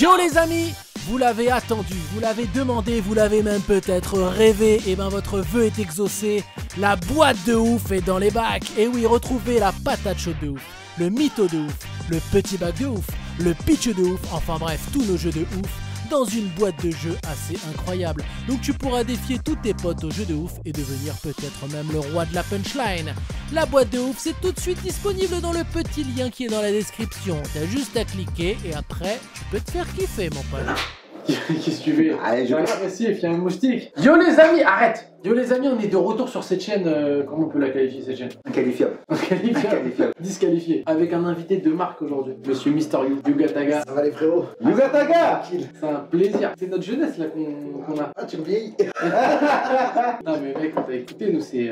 Yo les amis, vous l'avez attendu, vous l'avez demandé, vous l'avez même peut-être rêvé, et ben votre vœu est exaucé, la boîte de ouf est dans les bacs. Et oui, retrouvez la patate chaude de ouf, le mytho de ouf, le petit bac de ouf, le pitch de ouf, enfin bref, tous nos jeux de ouf, dans une boîte de jeux assez incroyable. Donc tu pourras défier tous tes potes au jeu de ouf et devenir peut-être même le roi de la punchline. La boîte de ouf, c'est tout de suite disponible dans le petit lien qui est dans la description. T'as juste à cliquer et après, tu peux te faire kiffer mon pote. Qu'est-ce que tu veux? Allez, j'ai un récif, il y a un moustique. Yo les amis, arrête! Yo les amis, on est de retour sur cette chaîne. Comment on peut la qualifier cette chaîne? Inqualifiable. Inqualifiable. Disqualifié. Avec un invité de marque aujourd'hui, Monsieur Mister Yugataga. Ça va les frérots? Yugataga! C'est un plaisir. C'est notre jeunesse là qu'on a. Ah, tu me vieillis? Non mais mec, t'as écouté, nous c'est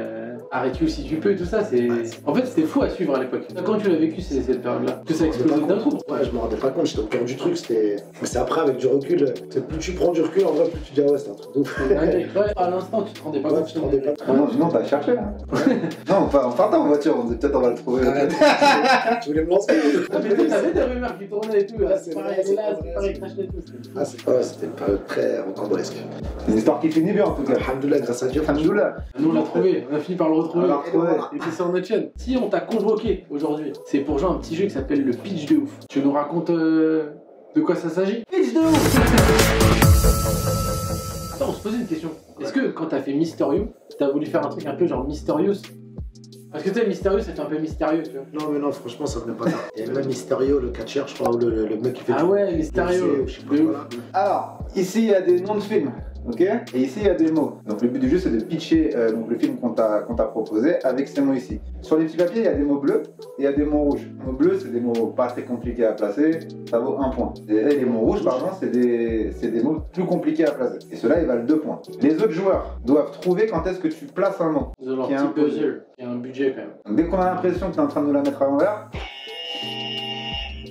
arrête-you si tu peux et tout ça. C'est. En fait, c'était fou à suivre à l'époque. Comment tu l'as vécu cette période-là? Que ça a explosé d'un coup? Ouais, je me rendais pas compte, j'étais au cœur du truc. C'était. Mais c'est après, avec du recul. Plus tu prends du recul, en vrai, plus tu dis ah ouais, c'est un truc de ouf. Ouais, à l'instant, tu te rendais pas Ouais, compte. tu te rendais pas compte. Non, sinon t'as cherché là. Non, en partant en voiture, on peut-être on va le trouver. Arrête. Tu voulais me lancer? T'avais des rumeurs qui tournaient et tout. Ah, c'est pareil, vrai, là, c'est c'est vrai, pareil, c'est crash et tout. Ah, c'est pas. C'était une période très rocambolesque. C'est une histoire qui finit bien en tout cas. Alhamdoulilah, grâce à Dieu. Alhamdoulilah. Nous on l'a trouvé, on a fini par le retrouver. On l'a retrouvé. Et puis c'est en notre chaîne. Si on t'a convoqué aujourd'hui, c'est pour jouer à un petit jeu qui s'appelle le pitch de ouf. Tu nous racontes de quoi ça s'agit? Pitch de ouf. Attends, on se posait une question. Est-ce que quand t'as fait Mysterious, t'as voulu faire un truc un peu genre Mysterious? Parce que tu sais, Mysterious, ça fait un peu mystérieux, tu vois. Non, mais non, franchement, ça venait pas là. Il y a même Mysterio, le catcheur, je crois, ou le mec qui fait. Ah ouais, Mysterio. Je sais pas quoi, là. Alors, ici il y a des noms de films, ok? Et ici il y a des mots. Donc le but du jeu c'est de pitcher donc, le film qu'on t'a proposé avec ces mots ici. Sur les petits papiers il y a des mots bleus et il y a des mots rouges. Les mots bleus c'est des mots pas très compliqués à placer, ça vaut 1 point. Et les mots rouges par exemple c'est des mots plus compliqués à placer. Et ceux-là ils valent 2 points. Les autres joueurs doivent trouver quand est-ce que tu places un mot. Ils ont leur Qui est petit un peu- puzzle. Il y a un budget quand même. Donc dès qu'on a l'impression que tu es en train de nous la mettre à l'envers,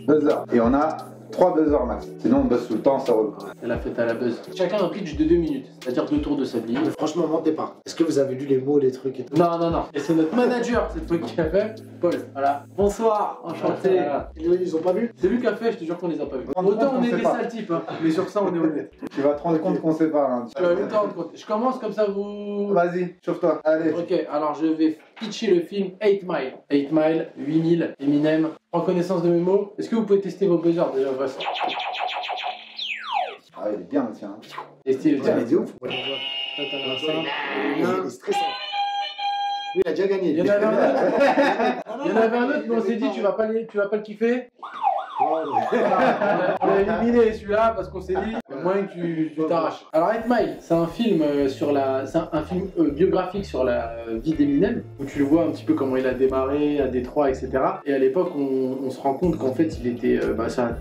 buzzer. Et on a 3 buzzers max. Sinon on buzz tout le temps, ça roule. C'est la fête à la buzz. Chacun un pitch de 2 minutes, c'est-à-dire 2 tours de sablier. Mais franchement, mentez pas. Est-ce que vous avez lu les mots, les trucs et tout? Non, non, non. Et c'est notre manager, cette fois qui a fait. Paul, voilà. Bonsoir, enchanté. Voilà. Ils ont pas vu? C'est lui qui a fait, je te jure qu'on les a pas vus. On Autant on est sait des pas. sales types, hein. Mais sur ça on est honnête. Tu vas te rendre compte qu'on sait pas. Hein. Tu vas vite te rendre compte. Je commence comme ça vous. Vas-y, chauffe-toi. Allez. Ok, alors je vais pitcher le film 8 Mile. 8 Mile, 8000, Eminem. En connaissance de mes mots, est-ce que vous pouvez tester vos buzzers déjà? Ah, il est bien le tien. Testez le Putain, tien. il est ouf. Toi, t'en as un ça. Il est stressant. Lui, il a déjà gagné. Il y en avait un autre. Il y en avait un autre, mais on s'est dit tu vas pas le kiffer. On a éliminé celui-là parce qu'on s'est dit moins que tu t'arraches. Alors 8 Mile, c'est un film biographique sur la vie d'Eminem où tu le vois un petit peu comment il a démarré à Détroit, etc. Et à l'époque, on se rend compte qu'en fait, il était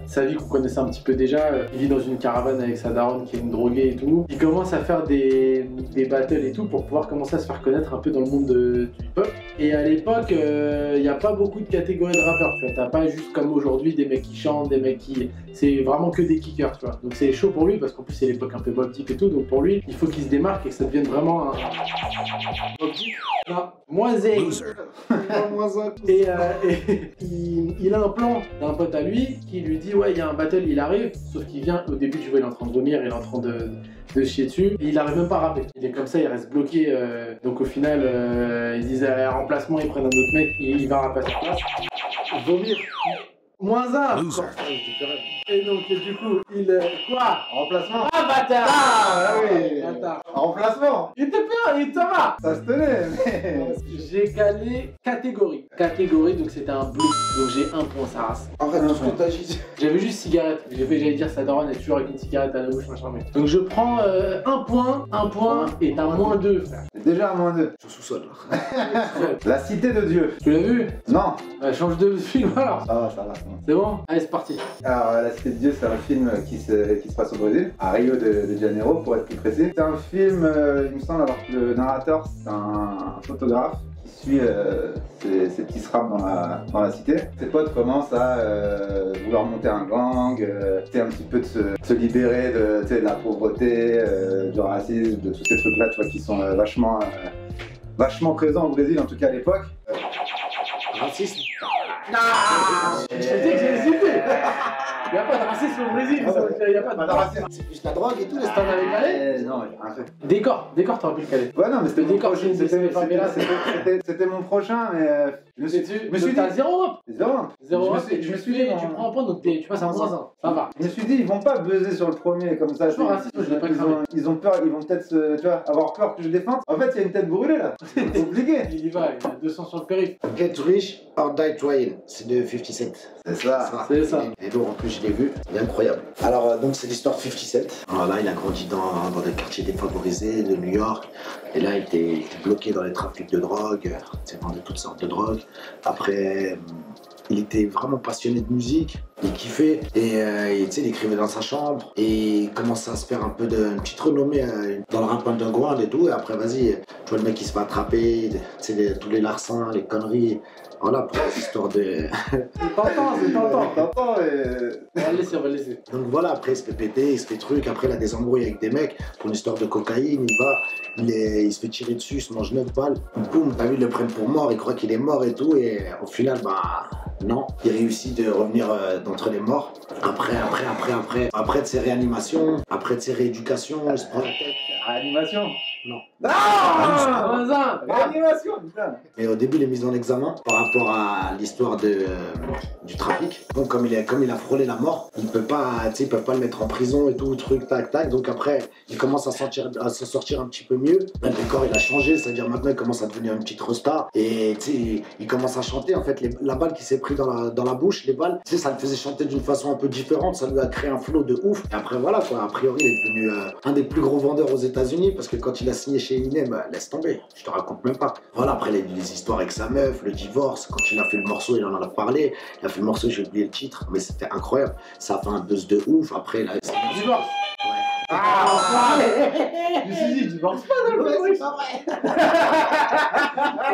sa vie qu'on connaissait un petit peu déjà. Il vit dans une caravane avec sa daronne qui est une droguée et tout. Il commence à faire des battles et tout pour pouvoir commencer à se faire connaître un peu dans le monde du pop. Et à l'époque, il n'y a pas beaucoup de catégories de rappeurs. Tu vois, t'as pas juste comme aujourd'hui des mecs qui chantent, des mecs qui... C'est vraiment que des kickers, tu vois. Donc c'est chaud pour lui parce qu'en plus c'est l'époque un peu Bob Deep et tout. Donc pour lui, il faut qu'il se démarque et que ça devienne vraiment un... Bob Deep. Non, moins zé. Et il a un plan d'un pote à lui qui lui dit ouais il y a un battle, il arrive, sauf qu'il vient, au début tu vois il est en train de vomir, il est en train de se chier dessus, et il arrive même pas à rapper. Il est comme ça, il reste bloqué, donc au final ils disent remplacement, ils prennent un autre mec, il va rapper à sa place. Vomir. Moins un. Et donc du coup, il... Quoi? Remplacement. Ah bâtard. Ah oui. Bâtard. Remplacement. Il était bien, il ça va. Ça se tenait, mais... J'ai calé catégorie. Catégorie, donc c'était un bleu. Donc j'ai 1 point, sa race. Arrête tout ce que t'as dit. J'avais juste cigarette. J'allais dire sa daronne est toujours avec une cigarette à la bouche, machin. Mais... Donc je prends 1 point, et t'as moins 2, frère. C'est déjà un moins 2. Je suis sous-sol là. La cité de Dieu. Tu l'as vu? Non. Change de film alors. Ça va, ça va. C'est bon? Allez, c'est parti. Alors, La Cité de Dieu, c'est un film qui se passe au Brésil, à Rio de Janeiro, pour être plus précis. C'est un film, il me semble, alors que le narrateur, c'est un photographe qui suit ces petits sraps dans la cité. Ses potes commencent à vouloir monter un gang, un petit peu de se libérer de la pauvreté, du racisme, de tous ces trucs-là, tu vois, qui sont vachement présents au Brésil, en tout cas à l'époque. Racisme. Je sais que j'ai hésité. Il n'y a pas de racisme au Brésil, Ah ça ouais. veut dire, il n'y a pas de racisme. C'est plus la drogue et tout, les T'en avais calé Non, j'ai rien fait. Décor, t'aurais pu le caler. Ouais, non, mais c'était Le mon décor, prochain. c'est une favela, C'était mon prochain, mais je me suis dit. T'as 0 up. 0. 0 up, Je me suis dit. tu prends un point, donc tu passes à moins 1. Ça va. Je me suis dit, ils vont pas buzzer sur le premier comme ça. Franchement, raciste, je l'ai pas cramé. Ils ont peur, ils vont peut-être tu vois, avoir peur que je défende. En fait, il y a une tête brûlée là. C'est compliqué. Il y va, il a 200 sur le périph'. Get Rich or Die Trying, c'est de 50 Cent. C'est ça. C'est ça. Et donc en plus je l'ai vu, il est incroyable. Alors donc c'est l'histoire de 50 Cent. Voilà, il a grandi dans des quartiers défavorisés de New York. Et là il était bloqué dans les trafics de drogue, il vendait toutes sortes de drogues. Après il était vraiment passionné de musique, il kiffait et tu sais, il écrivait dans sa chambre et il commençait à se faire un peu une petite renommée dans le rap underground et tout. Et après, vas-y, tu vois le mec qui se fait attraper, tu sais, tous les larcins, les conneries. Voilà, pour les histoires de. T'entends On va le laisser. Donc voilà, après il se fait péter, il se fait truc, après il a des embrouilles avec des mecs pour une histoire de cocaïne, il se fait tirer dessus, il se mange 9 balles, boum, t'as vu, ils le prennent pour mort, ils croient qu'il est mort et tout, et au final, bah non, il réussit de revenir d'entre les morts. Après de ses réanimations, après de ses rééducations, il se prend la tête. Réanimation. Non. Ah, Réanimation, putain. Et au début, il est mis en examen par rapport à l'histoire du trafic. Donc, comme il a frôlé la mort, ils peuvent pas le mettre en prison et tout, truc, tac, tac. Donc après, il commence à se sortir un petit peu mieux. Le décor, il a changé, c'est-à-dire maintenant, il commence à devenir une petite resta. Et tu sais, il commence à chanter. En fait, la balle qui s'est pris dans la bouche, les balles, tu sais, ça le faisait chanter d'une façon un peu différente. Ça lui a créé un flow de ouf. Et après, voilà, quoi. A priori, il est devenu un des plus gros vendeurs aux États-Unis parce que quand il a signé chez Eminem, laisse tomber, je te raconte même pas. Voilà, après les histoires avec sa meuf, le divorce, quand il a fait le morceau, il en a parlé. Il a fait le morceau, j'ai oublié le titre, mais c'était incroyable. Ça a fait un buzz de ouf. Après, là, divorce. Ouais. Ah, je me suis dit, divorce pas dans le C'est pas vrai.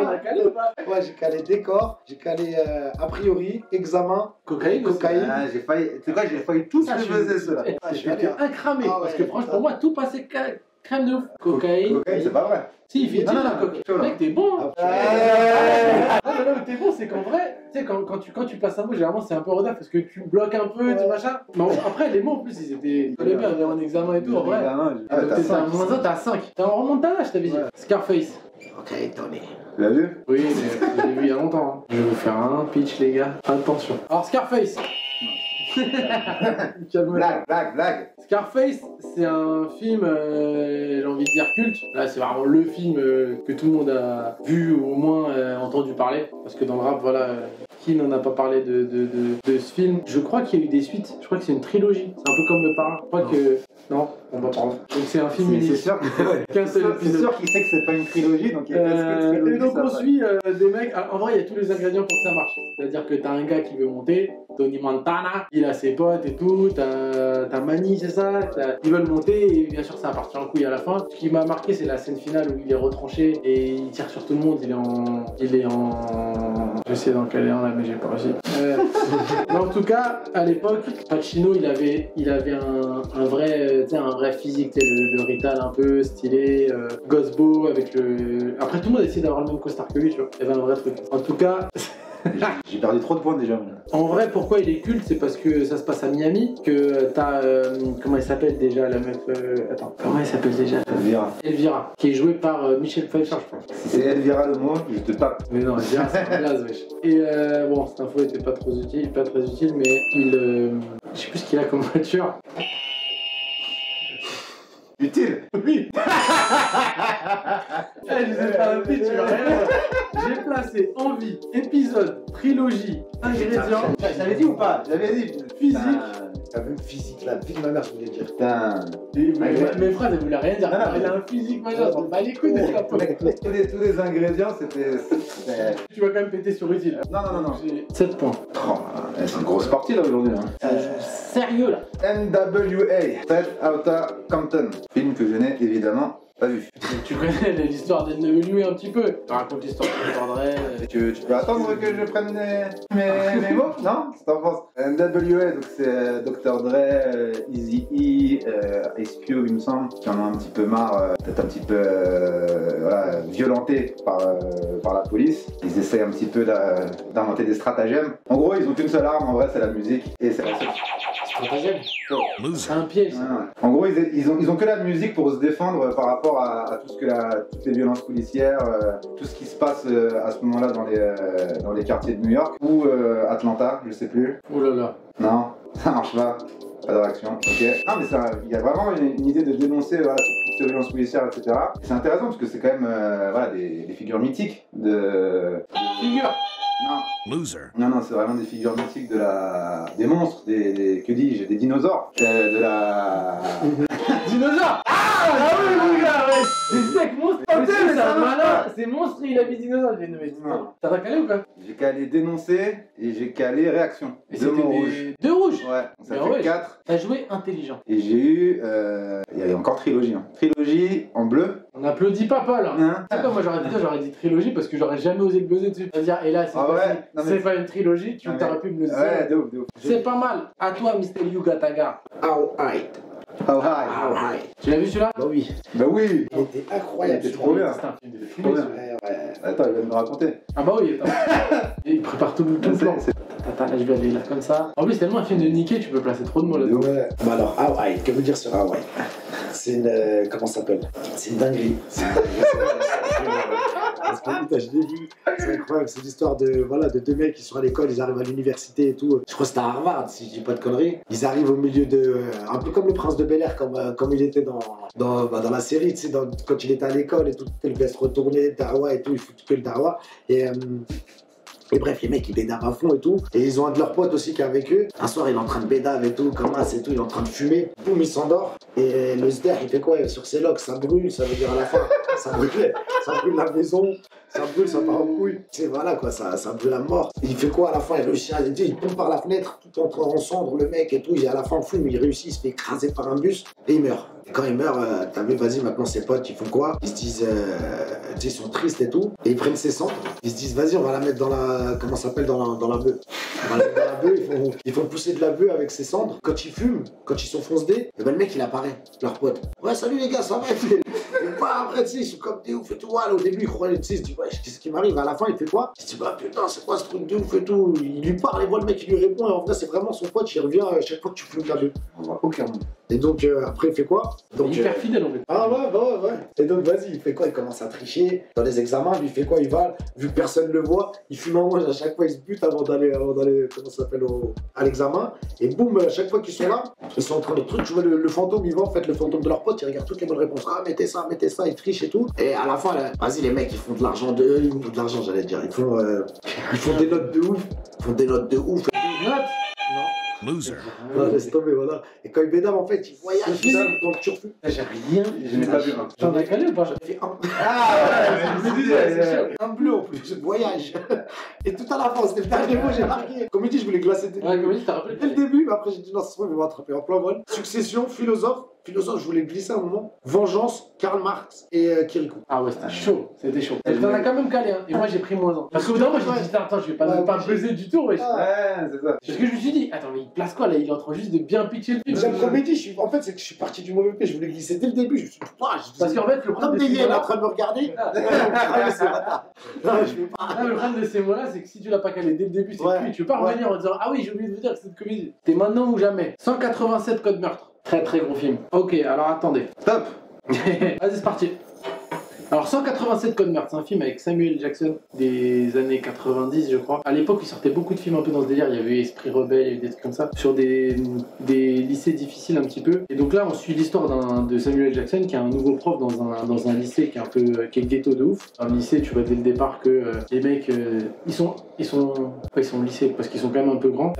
On a calé ou pas? Ouais, j'ai calé décor, j'ai calé a priori, examen, Cocaïne. Ah, j'ai failli. Tu sais quoi, j'ai failli tous les buzzer ceux-là. Je vais un cramé. Ah ouais, Parce que franchement, pour moi, tout passait crème de ouf. Cocaïne. Cocaïne, c'est pas vrai. Si, il fait Non, non, non, cocaïne. Mec, t'es bon. Hein. Non, mais t'es bon, c'est qu'en vrai, tu sais, quand tu places un mot, généralement, c'est un peu rodaf parce que tu bloques un peu, tu machin. Mais après, les mots, en plus, ils étaient bien, il y avait un examen et tout, en vrai. Ah, Donc, t'as t'es à 5. moins 1, t'as 5. T'es en remontada, je t'avais dit. Scarface. Ok, Tony. Tu l'as vu? Oui, mais je l'ai vu il y a longtemps. Hein. Je vais vous faire un pitch, les gars. Attention. Alors, Scarface. Blague. Scarface, c'est un film, j'ai envie de dire culte. Là, c'est vraiment le film que tout le monde a vu ou au moins entendu parler. Parce que dans le rap, voilà, qui n'en a pas parlé de ce film? Je crois qu'il y a eu des suites. Je crois que c'est une trilogie. C'est un peu comme Le Parrain. Je crois que... Non, on va prendre. Donc c'est un film C'est unique. sûr Qu'un seul c'est épisode. sûr qu'il sait que c'est pas une trilogie, donc il Et donc on suit des mecs. En vrai, il y a tous les ingrédients pour que ça marche. C'est-à-dire que t'as un gars qui veut monter, Tony Montana, il a ses potes et tout, t'as Manny, c'est ça, ils veulent monter et bien sûr ça va partir en couille à la fin. Ce qui m'a marqué, c'est la scène finale où il est retranché et il tire sur tout le monde. Il est en. J'essaie d'en caler un là, mais j'ai pas réussi. Mais en tout cas, à l'époque, Pacino, il avait un vrai physique, tu sais, le Rital un peu stylé, Gosbo avec le. Après, tout le monde essayait d'avoir le même costard que lui, tu vois. Il y avait un vrai truc. En tout cas. J'ai perdu trop de points déjà. En vrai, pourquoi il est culte, c'est parce que ça se passe à Miami, que t'as... comment elle s'appelle déjà, la meuf... Attends, comment elle s'appelle déjà? Elvira, qui est jouée par Michel Pfeiffer, je pense. Si c'est Elvira le mot, je te tape. Mais non, Elvira, c'est un blaze, wesh. Et bon, cette info était pas très utile, mais il... je sais plus ce qu'il a comme voiture. Utile. Oui. Je vous ai fait un pitch, tu vois rien. J'ai placé envie, épisode, trilogie, ingrédients. Je t'avais dit ou pas? J'avais dit. Physique. T'as vu le physique là, vie de ma mère, je voulais dire. Putain. Mes phrases, elles voulaient rien dire. Il a un physique majeur, on va les couilles de la peau. Tous les ingrédients, c'était. Tu vas quand même péter sur utile. Non. J'ai 7 points. Oh, c'est une grosse partie là aujourd'hui. Sérieux là. NWA, Straight Outta Compton. Film que je n'ai évidemment Pas vu. Tu connais l'histoire d'NWA un petit peu. Tu racontes l'histoire de Dre. Tu peux attendre que je prenne mes mots? Non? C'est en France. NWA, donc c'est Dr. Dre, Eazy-E, Ice Cube, il me semble, qui en ont un petit peu marre, peut-être un petit peu voilà, violentés par la police. Ils essayent un petit peu d'inventer des stratagèmes. En gros, ils ont qu'une seule arme, en vrai, c'est la musique. Et c'est la seule. Stratagème. C'est un piège. Ouais. En gros, ils ont que la musique pour se défendre par rapport à tout ce que toutes les violences policières, tout ce qui se passe à ce moment-là dans les quartiers de New York ou Atlanta, je sais plus. Oh là là. Non, ça marche pas. Pas de réaction. Ok. Non, mais il y a vraiment une idée de dénoncer voilà, toutes ces violences policières, etc. Et c'est intéressant parce que c'est quand même voilà, des figures mythiques Figure. Non. Loser. Non, c'est vraiment des figures mythiques des monstres, que dis-je, des dinosaures. De la. Dinosaure. Ah oui, mon gars, ouais. C'est sec, monstre. C'est un malin. C'est monstre, il a mis dinosaure. T'as calé ou pas? J'ai calé dénoncer et j'ai calé réaction. Deux mots rouges. Deux rouges? Ouais, ça fait 4. T'as joué intelligent. Et j'ai eu. Il y avait encore trilogie. Hein. Trilogie en bleu. On n'applaudit pas Paul. Hein. C'est quoi, moi j'aurais dit trilogie parce que j'aurais jamais osé te buzzer dessus. C'est-à-dire, et là, c'est pas une trilogie, tu t'aurais pu me le dire. Ouais, de ouf. C'est pas mal. À toi, Mr. Yuga Taga. Alright. Tu l'as vu celui-là? Bah oui. Bah oui. Il était incroyable. Il était trop bien. C'est un film de fou. Attends, il va me raconter. Ah bah oui, attends. Il prépare tout le plan. Attends, là je vais aller là comme ça. En plus, c'est tellement un film de niquer, tu peux placer trop de mots là-dedans. Ouais. Bah alors, Hawaii, que veut dire sur Hawaii? C'est une. Comment ça s'appelle? C'est une dinguerie. Je l'ai vu, c'est incroyable, c'est l'histoire de deux mecs qui sont à l'école, ils arrivent à l'université et tout. Je crois que c'était à Harvard, si je dis pas de conneries. Ils arrivent au milieu un peu comme le prince de Bel-Air, comme il était dans la série, tu sais, quand il était à l'école et tout, il devait se retourner, Darwa et tout, il fout que le Darwa. Et bref, les mecs ils bédavent à fond et tout. Et ils ont un de leurs potes aussi qui est avec eux. Un soir, il est en train de bédave et tout, comme ça et tout, il est en train de fumer. Boum, il s'endort. Et le sder, il fait quoi sur ses locks? Ça brûle, ça veut dire à la fin, ça brûle la maison, ça brûle, ça part en couille. Tu sais, voilà quoi, ça brûle à mort. Il fait quoi à la fin? Il réussit il tombe par la fenêtre, tout en cendres, le mec et tout. À la fin, il réussit, il se fait écraser par un bus et il meurt. Et quand il meurt, t'as vu, vas-y, maintenant ses potes, ils font quoi? Ils se disent, ils sont tristes et tout. Et ils prennent ses cendres. Ils se disent, vas-y, on va la mettre dans la, comment ça s'appelle, dans la bœuf. On va la mettre dans la bœuf, ils font pousser de la bœuf avec ses cendres. Quand ils fument, quand ils sont foncedés, et ben le mec il apparaît, leur pote. Ouais, salut les gars, ça va? Et pas après, tu sais, ils sont comme des ouf et tout. Voilà, au début, il croyait, tu sais, il se dit, ouais, qu'est-ce qui m'arrive? À la fin, il fait quoi? Il se dit, bah putain, c'est quoi ce truc de ouf et tout? Il lui parle, et voit le mec qui lui répond, et en vrai, c'est vraiment son pote, il revient à chaque fois que tu fumes de la bœuf. Aucun. Et donc, après, il fait quoi? Donc, hyper fidèle en fait. Ah ouais. Et donc, vas-y, il fait quoi? Il commence à tricher dans les examens, lui, il fait quoi? Il va, vu que personne ne le voit, il fume en mange à chaque fois, il se bute avant d'aller, comment ça s'appelle, à l'examen. Et boum, à chaque fois qu'ils sont là, ils sont en train de truc, tu vois, le fantôme, il va, en fait, le fantôme de leur pote, il regarde toutes les bonnes réponses. Ah, mettez ça, ils trichent et tout. Et à la fin, là, vas-y, les mecs, ils font de l'argent j'allais dire. Ils font des notes de ouf. Ils font des notes de ouf. Des notes? Loser. Ah, laisse tomber, voilà. Et quand il bédave, en fait, il voyage dans le turfu. J'ai rien. Je n'ai pas vu. T'en as calé ou pas? J'ai fait un. Ah ouais, un bleu en plus, je voyage. Et tout à la fin, c'était le dernier mot, j'ai marqué. Comme il dit, je voulais glacer dès le début, mais après j'ai dit non, c'est bon, il va m'attraper en plein vol. Succession, philosophe, je voulais glisser un moment. Vengeance, Karl Marx et Kirikou. Ah ouais, c'était chaud, c'était chaud. T'en as quand même calé, hein. Et moi j'ai pris moins 1. Parce qu'au bout d'un moment, j'ai dit, attends, je vais pas buzzer du tout, wesh. Ouais, c'est ça. Parce que je me suis dit, attends, mais il place quoi là? Il est en train juste de bien pitcher le film. J'ai une comédie, en fait, c'est que je suis parti du mauvais pied, je voulais glisser dès le début. Je me suis dit, parce qu'en fait, le problème de ces mots-là, il est en train de me regarder. Non, je veux pas. Le problème de ces mots-là, c'est que si tu l'as pas calé dès le début, c'est cuit. Tu peux pas revenir en disant, ah oui, j'ai oublié de vous dire que c'est une comédie. T'es maintenant ou jamais. 187 codes meurtre. Très très gros film. Ok, alors attendez. Stop. Vas-y, c'est parti. Alors 187 codes meurtre, c'est un film avec Samuel Jackson des années 90 je crois. À l'époque il sortait beaucoup de films un peu dans ce délire, il y avait Esprit Rebelle, il y avait des trucs comme ça, sur des lycées difficiles un petit peu. Et donc là on suit l'histoire de Samuel Jackson qui est un nouveau prof dans un lycée qui est ghetto de ouf. Un lycée tu vois dès le départ que les mecs ils sont au lycée parce qu'ils sont quand même un peu grands.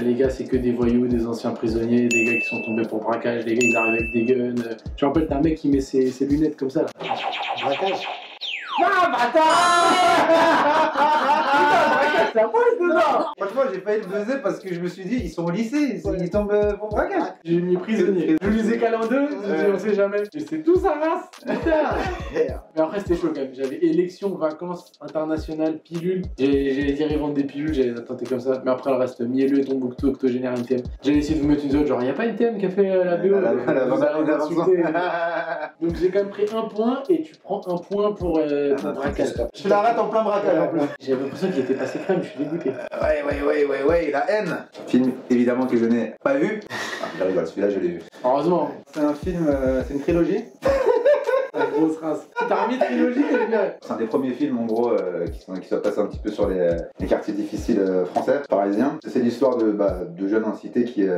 Les gars c'est que des voyous, des anciens prisonniers, des gars qui sont tombés pour braquage, des gars ils arrivent avec des guns. Je me rappelle d'un mec qui met ses lunettes comme ça là. Braquage. Ah, bâtard. Putain, ça passe dedans. Franchement, j'ai failli le buzzer parce que je me suis dit, ils sont au lycée, ils tombent pour braquage. J'ai mis prisonnier. Je les ai calés en deux, j'ai dit on sait jamais. Mais c'est tout sa race. Putain. Mais après c'était chaud quand même. J'avais élection, vacances, internationales, pilules. J'allais dire ils vendent des pilules, j'allais les attenter comme ça. Mais après le reste, mielleux, Tombouctou, Octogénaire, NTM. J'allais essayer de vous mettre une zone, genre y'a pas NTM qui a fait la BO. Vous allez m'insulter. Donc j'ai quand même pris un point et tu prends un point pour ton braquage. Je la rate en plein braquage en plus. J'avais l'impression qu'il était passé crème, je suis dégoûté. Ouais, la haine. Film évidemment que je n'ai pas vu. Ah, je rigole, celui-là je l'ai vu. Heureusement. C'est un film, c'est une trilogie. La grosse race. T'as remis trilogie, t'es bien. C'est un des premiers films en gros qui sont passés un petit peu sur les quartiers difficiles français, parisiens. C'est l'histoire de jeunes en cité qui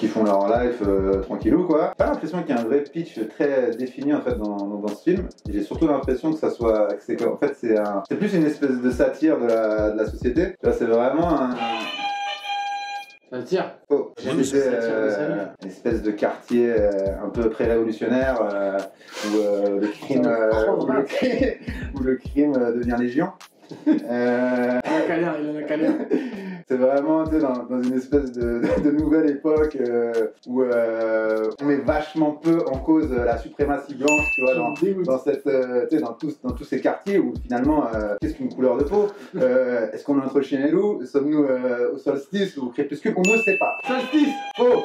font leur life tranquillou quoi. J'ai pas l'impression qu'il y a un vrai pitch très défini en fait dans ce film. J'ai surtout l'impression que c'est plus une espèce de satire de la société. Là c'est vraiment Ça tire. Oh, J'aime le satire de sa vie. une espèce de quartier un peu pré-révolutionnaire où le crime devient légion. Il en a calé un. C'est vraiment dans une espèce de nouvelle époque où on met vachement peu en cause la suprématie blanche, tu vois, dans tous ces quartiers où finalement, qu'est-ce qu'une couleur de peau est-ce qu'on est entre chien et loup? Sommes-nous au solstice ou au crépuscule? On ne sait pas. Solstice. Faux.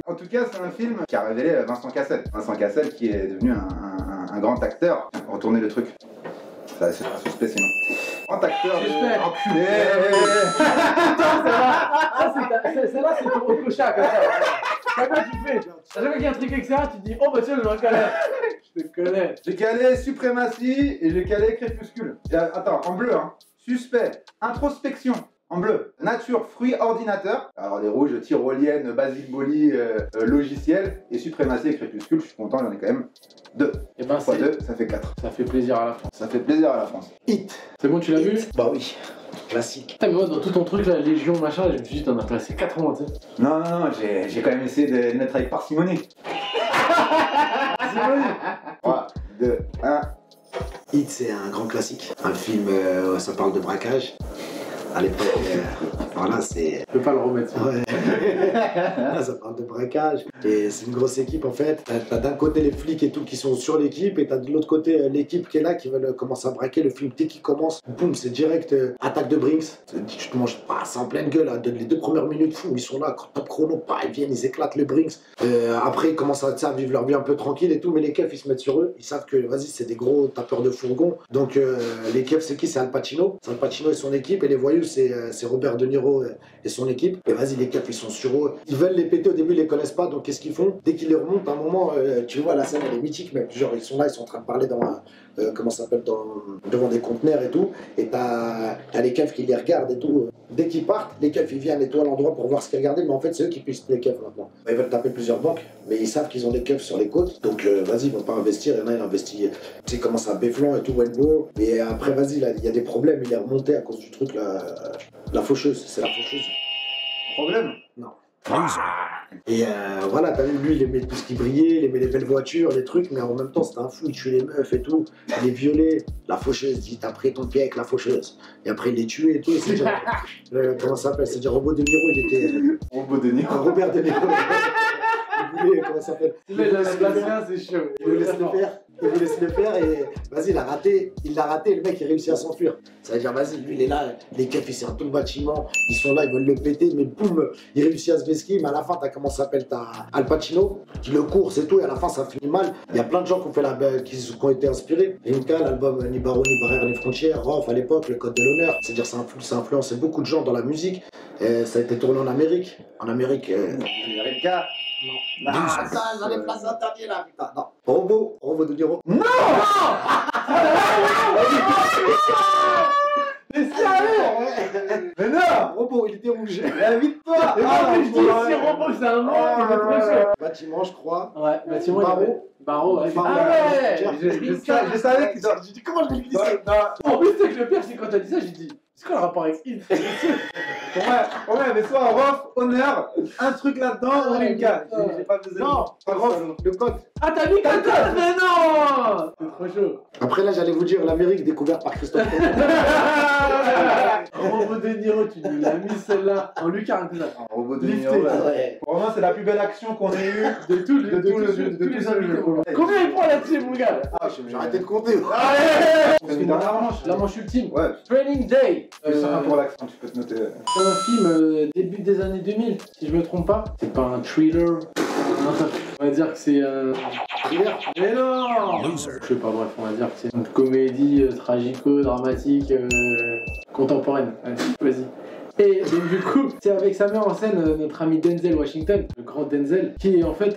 En tout cas, c'est un film qui a révélé Vincent Cassel. Vincent Cassel qui est devenu un grand acteur. Retournez le truc. Ça, c'est pas suspect sinon. Grand acteur. Suspect. Enculé. Celle-là, c'est ton recochat comme ça. Comment tu fais? À chaque fois qu'il y a un truc extérieur, tu te dis oh bah tiens, je vais caler. Je te connais. J'ai calé suprématie et j'ai calé crépuscule. Attends, en bleu, hein. Suspect. Introspection. En bleu, nature, fruits, ordinateur. Alors les rouges, tyrolienne, Basile Boli, logiciel. Et suprématie et crépuscule, je suis content, j'en ai quand même 2. Et ben fois c'est 2, ça fait 4. Ça fait plaisir à la fin. Ça fait plaisir à la France. Hit. C'est bon, tu l'as vu? Bah oui. Classique. Putain, mais moi, dans tout ton truc, la Légion, machin, je me suis dit, t'en as placé 4 mois, tu sais. Non, j'ai quand même essayé de le mettre avec parcimonie. 3, 2, 1. Hit, c'est un grand classique. Un film, ça parle de braquage. À l'époque, voilà, c'est... Je peux pas le remettre. Ouais. Ça parle de braquage. Et c'est une grosse équipe en fait. T'as d'un côté les flics et tout qui sont sur l'équipe, et t'as de l'autre côté l'équipe qui est là, qui veulent commencer à braquer. Le film, dès qu'il commence, boum, c'est direct attaque de Brinks. Tu te manges pas, c'est en pleine gueule. Là. Les 2 premières minutes, fou, ils sont là, top chrono, ils viennent, ils éclatent le Brinks. Après, ils commencent à vivre leur vie un peu tranquille et tout, mais les keufs, ils se mettent sur eux. Ils savent que, vas-y, c'est des gros tapeurs de fourgon. Donc, les keufs, c'est qui? C'est Al Pacino. C'est Al Pacino et son équipe, et les voyous, c'est Robert De Niro et son équipe. Et vas-y, les keufs, ils sont sur eux. Ils veulent les péter au début, ils les connaissent pas, donc qu'est-ce qu'ils font? Dès qu'ils les remontent, à un moment, tu vois, la scène, elle est mythique, même. Genre, ils sont là, ils sont en train de parler dans comment ça s'appelle, devant des conteneurs et tout. Et t'as les keufs qui les regardent et tout. Dès qu'ils partent, les keufs, ils viennent et tout à l'endroit pour voir ce qu'ils regardaient, mais en fait, c'est eux qui pissent les keufs maintenant. Ils veulent taper plusieurs banques, mais ils savent qu'ils ont des keufs sur les côtes. Donc, vas-y, ils vont pas investir. Il y en a, il investit, tu sais, comment ça, Béflan et tout, Wenbo. Et après, vas-y, là, il y a des problèmes. Il est remonté à cause du truc, la faucheuse. C'est la faucheuse. Problème? Non. Et voilà, t'as vu, lui, il aimait tout ce qui brillait, il aimait les belles voitures, les trucs, mais en même temps, c'était un fou, il tuait les meufs et tout, il les violait. La faucheuse dit, t'as pris ton pied avec la faucheuse. Et après, il les tuait et tout. Comment ça s'appelle? C'est-à-dire Robert De Niro, il était. Robert De Niro. Robert De Niro. Il voulait, comment ça s'appelle? Il voulait c'est chaud. Il voulait se le faire. Il voulait se le faire et vas-y, il l'a raté, le mec il réussit à s'enfuir. Ça veut dire, vas-y, lui il est là, les keufs ils serrent tout le bâtiment, ils sont là, ils veulent le péter, mais boum, il réussit à se vesquer, mais à la fin, t'as comment ça s'appelle, t'as Al Pacino qui le court, c'est tout, et à la fin ça finit mal. Il y a plein de gens qui ont été inspirés. Rimka, l'album Ni Barreau, Ni Barrière, Ni Frontières, Rof à l'époque, le Code de l'honneur, c'est-à-dire ça a influencé beaucoup de gens dans la musique. Ça a été tourné en Amérique. Rimka. Non, ça, j'en ai placé un dernier là, putain. Non. Robert De Niro. Non. Mais sérieux? Mais non. Robot, il était rouge. La victoire. Et moi, je dis, si Robot, c'est un nom, il est trop chaud. Bâtiment, je crois. Ouais, bâtiment, Barreau, ouais. Barreau, Ah ouais. Je savais qu'il J'ai dit, comment je l'ai dit ça? En plus, c'est que le pire, c'est quand t'as dit ça, j'ai dit, c'est quoi le rapport avec Hit? Ouais, mais soit en off, honneur, un truc là-dedans, on Lucas. J'ai pas besoin. Non, Pas grave, le code. Ah, t'as mis 14, mais non. C'est trop chaud. Après là, j'allais vous dire l'Amérique découverte par Christophe Colomb. Robot de Niro, tu nous l'as mis celle-là. En Lucas, un peu ça. Un robot de Lifté. Niro. Ouais. Pour moi, c'est la plus belle action qu'on ait eue De tout le jeu. tous les invités. Combien il prend là-dessus, mon gars? J'ai arrêté de compter. On se fait une dernière manche, la manche ultime. Ouais, Training Day. plus simple pour l'action, tu peux te noter. C'est un film début des années 2000, si je me trompe pas. C'est pas un thriller. On va dire que c'est un Thriller. Mais non. Je sais pas, bref, on va dire que c'est une comédie tragico-dramatique contemporaine. Allez, vas-y. Et donc du coup, c'est avec sa mère en scène notre ami Denzel Washington, le grand Denzel, qui est en fait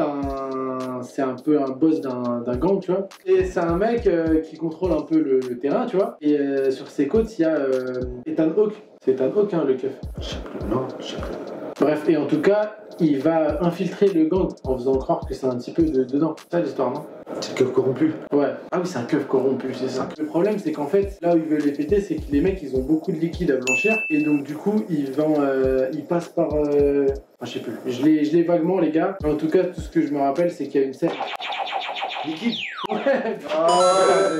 c'est un peu un boss d'un gang, tu vois. Et c'est un mec qui contrôle un peu le terrain, tu vois. Et sur ses côtes, il y a Ethan Hawke. C'est Ethan Hawke, hein, le keuf. Je sais plus, non, je sais plus. Bref, et en tout cas, il va infiltrer le gang en faisant croire que c'est un petit peu dedans. C'est ça l'histoire, non? C'est le cœur corrompu. Ouais. Ah oui, c'est un keuf corrompu, c'est ça. Le problème, c'est qu'en fait, là où ils veulent les péter, c'est que les mecs, ils ont beaucoup de liquide à blanchir. Et donc, du coup, ils passent par... je sais plus. Je l'ai vaguement, les gars. Mais en tout cas, tout ce que je me rappelle, c'est qu'il y a une scène... Liquide. Ouais.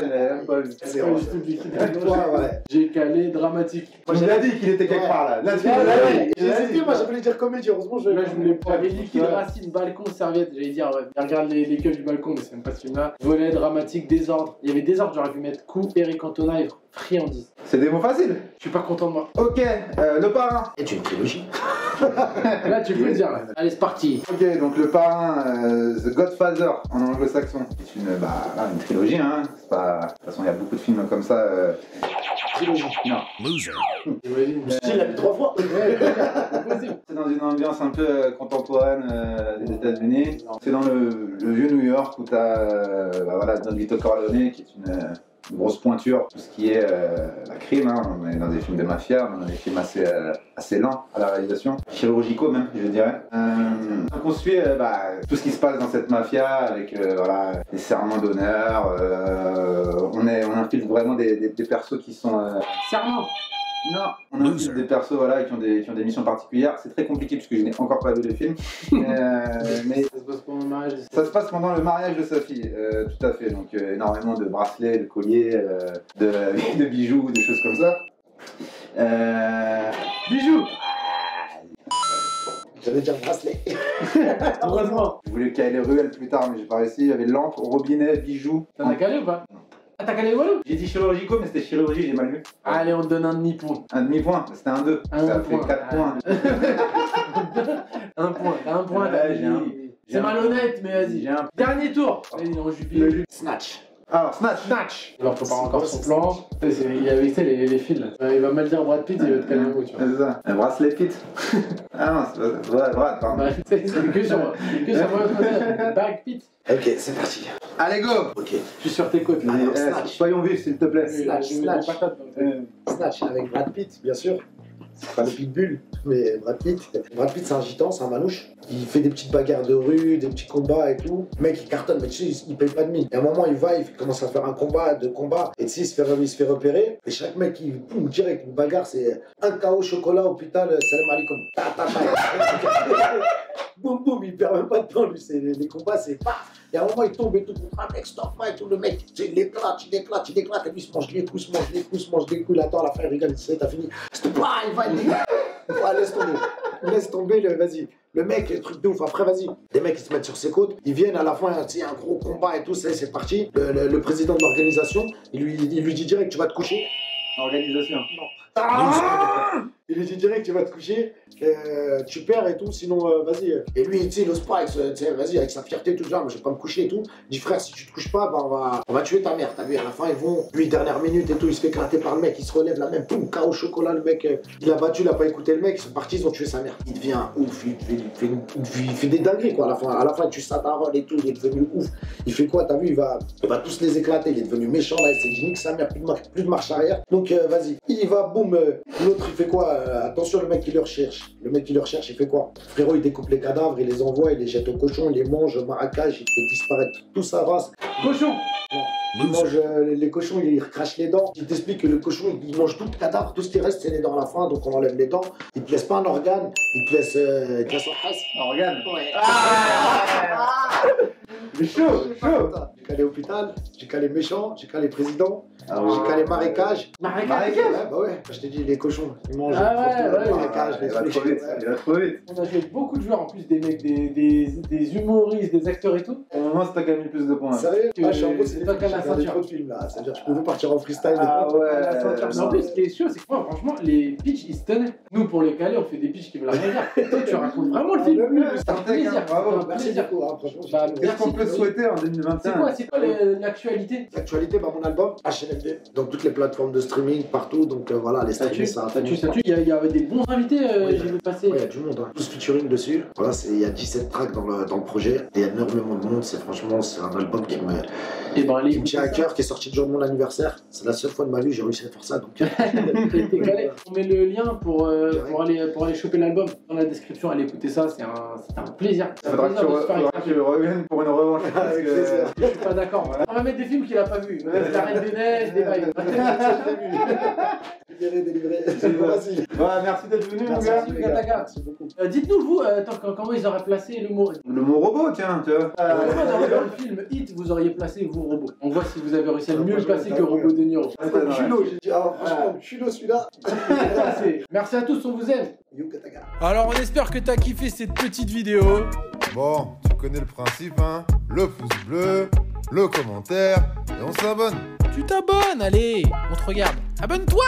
Même pas vu. C'est pas du tout liquide. Ouais. J'ai calé dramatique. Moi, je l'ai dit qu'il était quelque Ouais. part là. Là, tu Ouais, l'as ouais. dit. J'ai hésité, moi j'allais dire comédie, heureusement je Là, je voulais pas. Ouais. Liquide, racine, balcon, serviette. J'allais dire, ouais. Regarde les keufs du balcon, mais c'est même pas ce film-là. Volet, dramatique, désordre. Il y avait désordre, j'aurais pu mettre coup, Eric Cantona et friandise. C'est des mots faciles. Je suis pas content de moi. Ok, le parrain. Et tu une trilogie. Là, tu peux le dire. Là. Allez, c'est parti. Ok, donc le parrain, The Godfather en anglo-saxon. C'est une trilogie, hein. C'est pas... De toute façon, il y a beaucoup de films comme ça. Trilogie. Non. Imagine. Tu l'as vu 3 fois. C'est possible. C'est dans une ambiance un peu contemporaine des États-Unis. C'est dans le vieux New York où tu as Don Vito Corleone qui est une grosse pointure, tout ce qui est la crime. Hein. On est dans des films de mafia, on est dans des films assez lents à la réalisation, chirurgicaux même, je dirais. Donc on suit tout ce qui se passe dans cette mafia avec les serments d'honneur. On infiltre vraiment des persos qui sont. Serment. Non, on a aussi des persos qui ont des missions particulières. C'est très compliqué puisque je n'ai encore pas vu le film. Mais Ça se passe pendant le mariage. ça se passe pendant le mariage de sa fille, tout à fait. Donc énormément de bracelets, de colliers, de bijoux, des choses comme ça. Bijoux. J'allais dire bracelet. Heureusement. Je voulais caler les ruelles plus tard, mais j'ai pas réussi. Il y avait lampe, robinet, bijoux. T'en as calé ou pas? Ah, t'as calé Walou? J'ai dit chirurgicaux, mais c'était chirurgie, j'ai mal lu. Allez, on te donne un demi-point. Un demi-point, c'était un 2. Un Ça point. fait 4 points. Un point, t'as un point, Ouais, t'as j'ai dit. un- C'est malhonnête, mais vas-y. J'ai un. Dernier tour. Vas-y, on jubile. Snatch. Alors, Snatch. Snatch. Il leur prépare encore son plan. Il y avait les fils là. Il va mal dire Brad Pitt, il va te calmer un mot, tu vois. C'est ça. Un bracelet pit. Ah non, c'est pas Brad, pardon. Bah, c'est que sur moi. Brad Pitt. Ok, c'est parti. Allez, go. Ok. Je suis sur tes côtes là. Alors, Eh, Snatch. soyons vifs, s'il te plaît. Snatch, Je mets Snatch. des patates dans le truc. Snatch avec Brad Pitt, bien sûr. C'est pas le pitbull, mais Brad Pitt. Brad Pitt, c'est un gitan, c'est un manouche. Il fait des petites bagarres de rue, des petits combats et tout. Le mec, il cartonne, mais tu sais, il paye pas de mine. Et à un moment, il commence à faire un combat, deux combats. Et tu sais, il se fait repérer. Et chaque mec, il boum, direct, une bagarre, c'est un KO chocolat, hôpital, salam alaikum. Ta, ta, ta. Boum, boum, il perd même pas de temps, lui. Les combats, c'est paf. Et à un moment, il tombe et tout contre un mec, stop, et tout. Le mec, tu sais, il éclate. Et lui, il se mange les coups, se mange les couilles. Attends, à la fin, il rigole, il sait, t'as fini. Stop, il va, ouais, laisse tomber, vas-y. Le mec, le truc de ouf. Après, vas-y. Les mecs, ils se mettent sur ses côtes. Ils viennent à la fin, tu sais, un gros combat et tout. C'est parti. Le président de l'organisation, il lui dit direct, tu vas te coucher. Organisation. Il lui dit direct, tu vas te coucher, tu perds et tout, sinon vas-y. Et lui, tu sais, il ose pas, vas-y, avec sa fierté, tout genre, mais je vais pas me coucher et tout. Il dit, frère, si tu te couches pas, bah, on va tuer ta mère. T'as vu, à la fin, ils vont, lui, dernière minute et tout, il se fait éclater par le mec, il se relève là même, boum, KO chocolat, le mec, il a battu, il a pas écouté le mec, ils sont partis, ils ont tué sa mère. Il devient ouf, il fait des dingueries, quoi, à la fin, il tue sa daronne et tout, il est devenu ouf. Il fait quoi, t'as vu, il va tous les éclater, il est devenu méchant, là, il s'est dit, nique sa mère, plus de marche arrière. Donc, vas-y, il y va, boum, l'autre, il fait quoi? Attention, le mec qui le recherche. Le mec qui le recherche, il fait quoi? Frérot, il découpe les cadavres, il les envoie, il les jette au cochon, il les mange au maracage, il fait disparaître toute sa race. Cochon. Il mange les cochons, il recrache les dents. Il t'explique que le cochon, il mange tout le cadavre. Tout ce qui reste, c'est les dents à la fin. Donc on enlève les dents. Il te laisse pas un organe. Il te laisse en face. Oh, regarde. Ouais. C'est chaud, c'est chaud. J'ai qu'à les hôpital, j'ai qu'à les méchants, j'ai qu'à les présidents, Ah j'ai qu'à les marécages. Marécage. Ouais, bah ouais, je t'ai dit les cochons, ils mangent Ah ouais, les ouais, marécages, Il va les trop vite, il va trop vite. On a joué avec beaucoup de joueurs en plus, des mecs, des humoristes, des acteurs et tout. Au moment, c'est toi qui as mis le plus de points. Là. Sérieux? Tu- Ah, je suis en gros, c'est toi qui as la ceinture. trop de films là. C'est-à-dire que tu pouvais partir en freestyle. Ah ouais. Mais en plus, ce qui est chaud, c'est que moi, franchement, les pitchs, ils se tenaient. Nous, pour les caler, on fait des pitchs qui veulent rien dire. Toi, tu racontes vraiment le film. C'est un plaisir. Bravo. C'est un Merci plaisir. beaucoup, hein, franchement. Bah, Qu'est-ce qu'on peut te souhaiter en 2021? C'est quoi l'actualité? L'actualité, bah, mon album, HNMD, dans toutes les plateformes de streaming, partout. Donc voilà, les streaming, ça a Ça tue. Il y avait des bons invités, Oui. j'ai vu passer. Ouais, il y a du monde, hein. Tous featuring dessus. Voilà, il y a 17 tracks dans le projet. Et il y a énormément de monde. Franchement, c'est un album qui me tient à cœur, qui est sorti le jour de mon anniversaire. C'est la seule fois de ma vie que j'ai réussi à faire ça. Donc, T'es calé. On met le lien pour aller choper l'album dans la description. Allez écouter ça, c'est un plaisir. C'est un Faudra plaisir de se faire que tu reviennes pour une revanche. Avec plaisir. Je suis pas d'accord. On va mettre des films qu'il a pas vus. La Reine des Neiges, des bails. délivré. C'est facile. Ouais, merci d'être venu, mon Merci, gars. les gars. Gataga. Merci beaucoup. Dites-nous, vous, comment ils auraient placé le mot. Le mot robot, tiens, tu vois. Dans le film Hit, vous auriez placé vous robot. On voit si vous avez réussi à mieux le placer que Robot De Niro. Culot, j'ai dit, ah, franchement, culot celui-là. Merci à tous, on vous aime. Yo, Gataga. Alors on espère que t'as kiffé cette petite vidéo. Bon, tu connais le principe, hein? Le pouce bleu, le commentaire, et on s'abonne. Tu t'abonnes, allez, on te regarde. Abonne-toi!